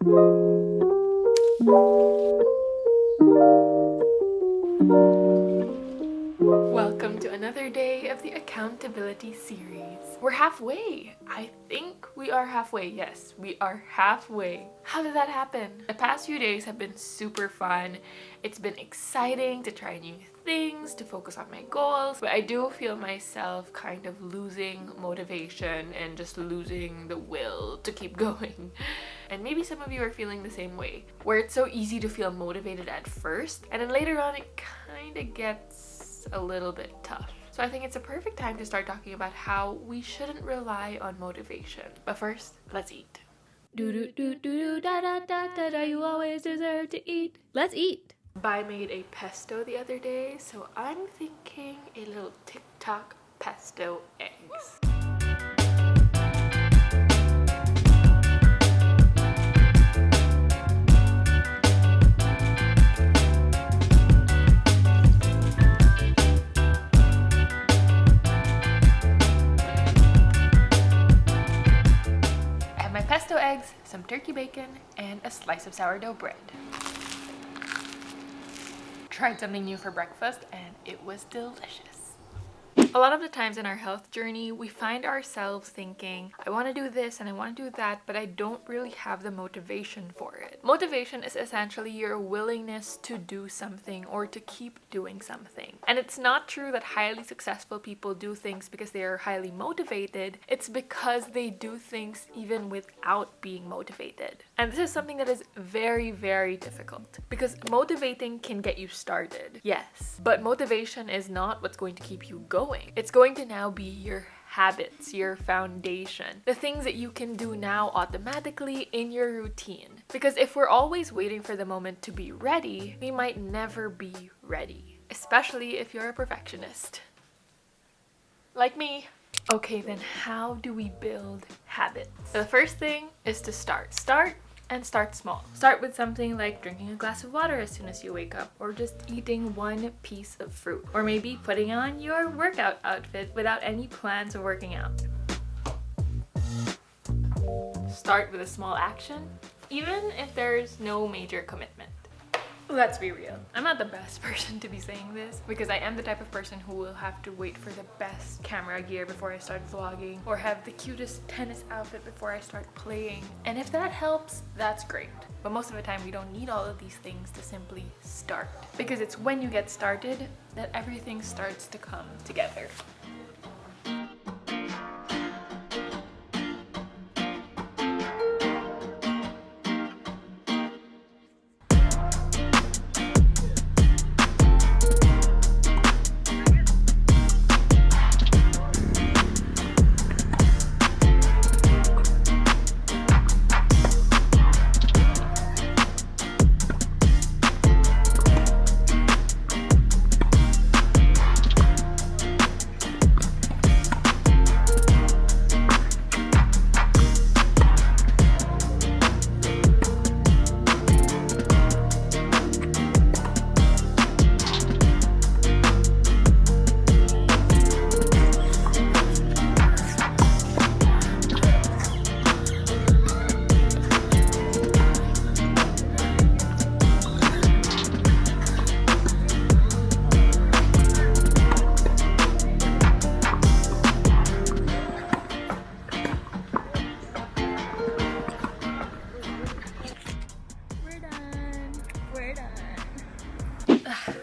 Welcome to another day of the accountability series. We're halfway. I think we are halfway. Yes, we are halfway. How did that happen? The past few days have been super fun. It's been exciting to try new things, to focus on my goals, but I do feel myself kind of losing motivation and just losing the will to keep going. And maybe some of you are feeling the same way, where it's so easy to feel motivated at first, and then later on it kind of gets a little bit tough. So I think it's a perfect time to start talking about how we shouldn't rely on motivation. But first, let's eat. Do do do do da da da da da. You always deserve to eat. Let's eat. I made a pesto the other day, so I'm thinking a little TikTok pesto eggs. Pesto eggs, some turkey bacon, and a slice of sourdough bread. Tried something new for breakfast and it was delicious. A lot of the times in our health journey, we find ourselves thinking, I want to do this and I want to do that, but I don't really have the motivation for it. Motivation is essentially your willingness to do something or to keep doing something. And it's not true that highly successful people do things because they are highly motivated. It's because they do things even without being motivated. And this is something that is very, very difficult because motivating can get you started, yes, but motivation is not what's going to keep you going. It's going to now be your habits, your foundation, the things that you can do now automatically in your routine. Because if we're always waiting for the moment to be ready, we might never be ready, especially if you're a perfectionist. Like me. Okay, then how do we build habits? So the first thing is to start. Start small. Start with something like drinking a glass of water as soon as you wake up, or just eating one piece of fruit, or maybe putting on your workout outfit without any plans of working out. Start with a small action, even if there's no major commitment. Let's be real. I'm not the best person to be saying this because I am the type of person who will have to wait for the best camera gear before I start vlogging or have the cutest tennis outfit before I start playing. And if that helps, that's great. But most of the time we don't need all of these things to simply start, because it's when you get started that everything starts to come together.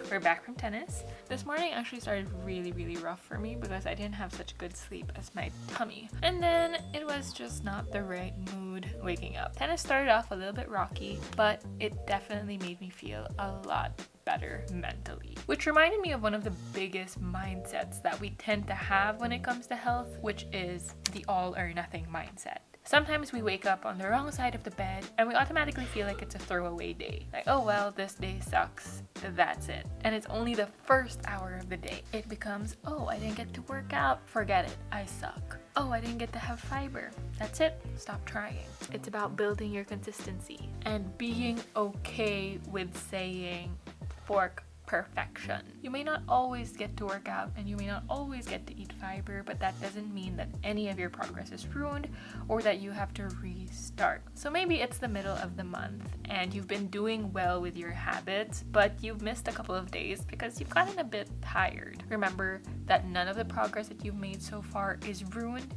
We're back from tennis. This morning actually started really rough for me because I didn't have such good sleep as my tummy. And then it was just not the right mood waking up. Tennis started off a little bit rocky, but it definitely made me feel a lot better mentally. Which reminded me of one of the biggest mindsets that we tend to have when it comes to health, which is the all or nothing mindset. Sometimes we wake up on the wrong side of the bed and we automatically feel like it's a throwaway day. Like, oh well, this day sucks. That's it. And it's only the first hour of the day. It becomes, oh, I didn't get to work out. Forget it. I suck. Oh, I didn't get to have fiber. That's it. Stop trying. It's about building your consistency and being okay with saying fork perfection. You may not always get to work out and you may not always get to eat fiber, but that doesn't mean that any of your progress is ruined or that you have to restart. So maybe it's the middle of the month and you've been doing well with your habits, but you've missed a couple of days because you've gotten a bit tired. Remember that none of the progress that you've made so far is ruined,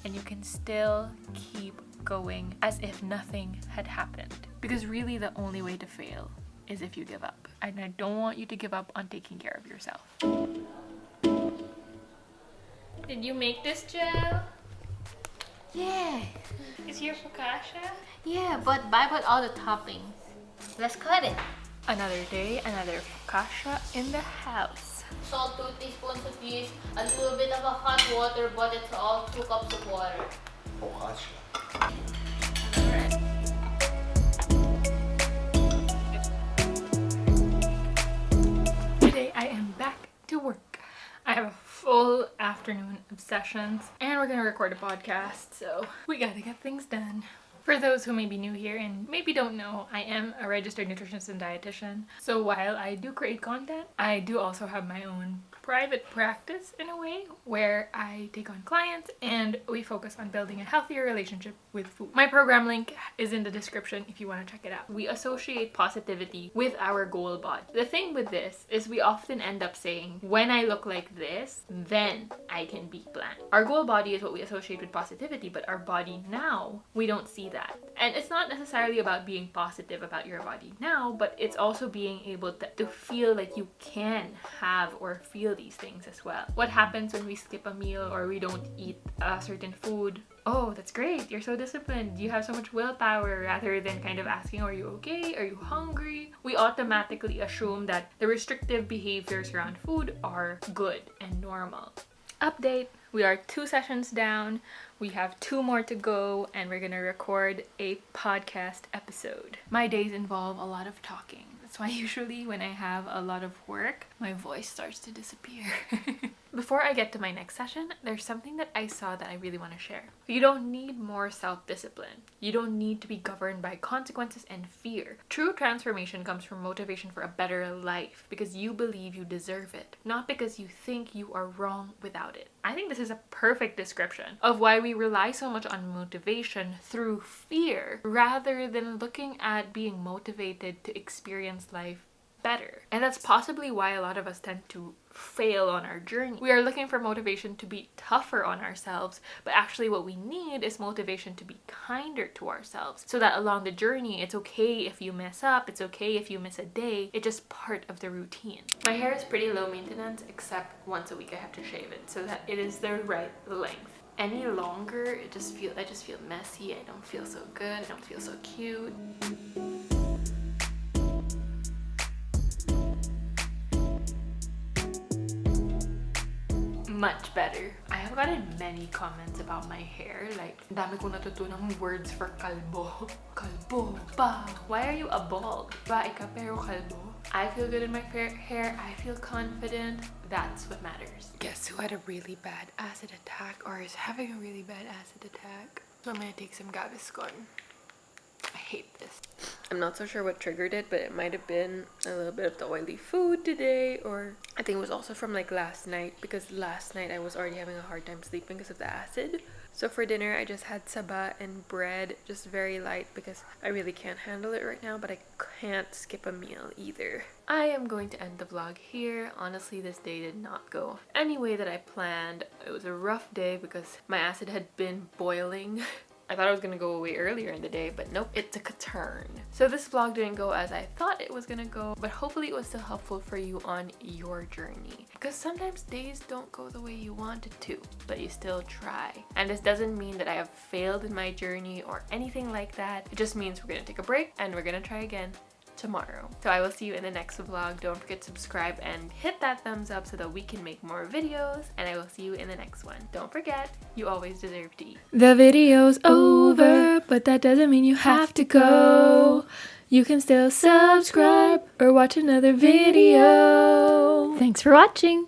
and you can still keep going as if nothing had happened. Because really the only way to fail is if you give up. And I don't want you to give up on taking care of yourself. Did you make this, gel? Yeah. Is your focaccia? Yeah, but I bought all the toppings. Let's cut it. Another day, another focaccia in the house. Salt, 2 teaspoons of yeast, a little bit of a hot water, but it's all 2 cups of water. Focaccia. Alright. Today I am back to work. I have a full afternoon of sessions and we're gonna record a podcast, so we gotta get things done. For those who may be new here and maybe don't know, I am a registered nutritionist and dietitian. So while I do create content, I do also have my own private practice in a way where I take on clients and we focus on building a healthier relationship with food. My program link is in the description if you want to check it out. We associate positivity with our goal body. The thing with this is we often end up saying, when I look like this, then I can be bland. Our goal body is what we associate with positivity, but our body now, we don't see that. And it's not necessarily about being positive about your body now, but it's also being able to feel like you can have or feel these things as well. What happens when we skip a meal or we don't eat a certain food? Oh, that's great. You're so disciplined. You have so much willpower, rather than kind of asking, are you okay? Are you hungry? We automatically assume that the restrictive behaviors around food are good and normal. Update. We are 2 sessions down. We have 2 more to go and we're gonna record a podcast episode. My days involve a lot of talking. That's why usually when I have a lot of work, my voice starts to disappear. Before I get to my next session, there's something that I saw that I really want to share. You don't need more self-discipline. You don't need to be governed by consequences and fear. True transformation comes from motivation for a better life because you believe you deserve it, not because you think you are wrong without it. I think this is a perfect description of why we rely so much on motivation through fear rather than looking at being motivated to experience life better. And that's possibly why a lot of us tend to fail on our journey. We are looking for motivation to be tougher on ourselves, but actually what we need is motivation to be kinder to ourselves, so that along the journey it's okay if you mess up, it's okay if you miss a day, it's just part of the routine. My hair is pretty low maintenance, except once a week I have to shave it so that it is the right length. Any longer, I just feel messy, I don't feel so good, I don't feel so cute. Much better. I have gotten many comments about my hair, like, dami ko natutunang words for kalbo. Kalbo ba? Why are you a bald? Bae ka pero kalbo? I feel good in my hair, I feel confident. That's what matters. Guess who had a really bad acid attack or is having a really bad acid attack? So I'm gonna take some Gaviscon. I hate this. I'm not so sure what triggered it, but it might have been a little bit of the oily food today, or I think it was also from like last night, because last night I was already having a hard time sleeping because of the acid. So for dinner I just had saba and bread, just very light because I really can't handle it right now, but I can't skip a meal either. I am going to end the vlog here. Honestly, this day did not go any way that I planned. It was a rough day because my acid had been boiling. I thought it was gonna go away earlier in the day, but nope, it took a turn. So this vlog didn't go as I thought it was gonna go, but hopefully it was still helpful for you on your journey. Because sometimes days don't go the way you wanted to, but you still try. And this doesn't mean that I have failed in my journey or anything like that. It just means we're gonna take a break and we're gonna try again tomorrow. So I will see you in the next vlog. Don't forget to subscribe and hit that thumbs up so that we can make more videos, and I will see you in the next one. Don't forget, you always deserve to eat. The video's over, but that doesn't mean you have to go. You can still subscribe or watch another video. Thanks for watching.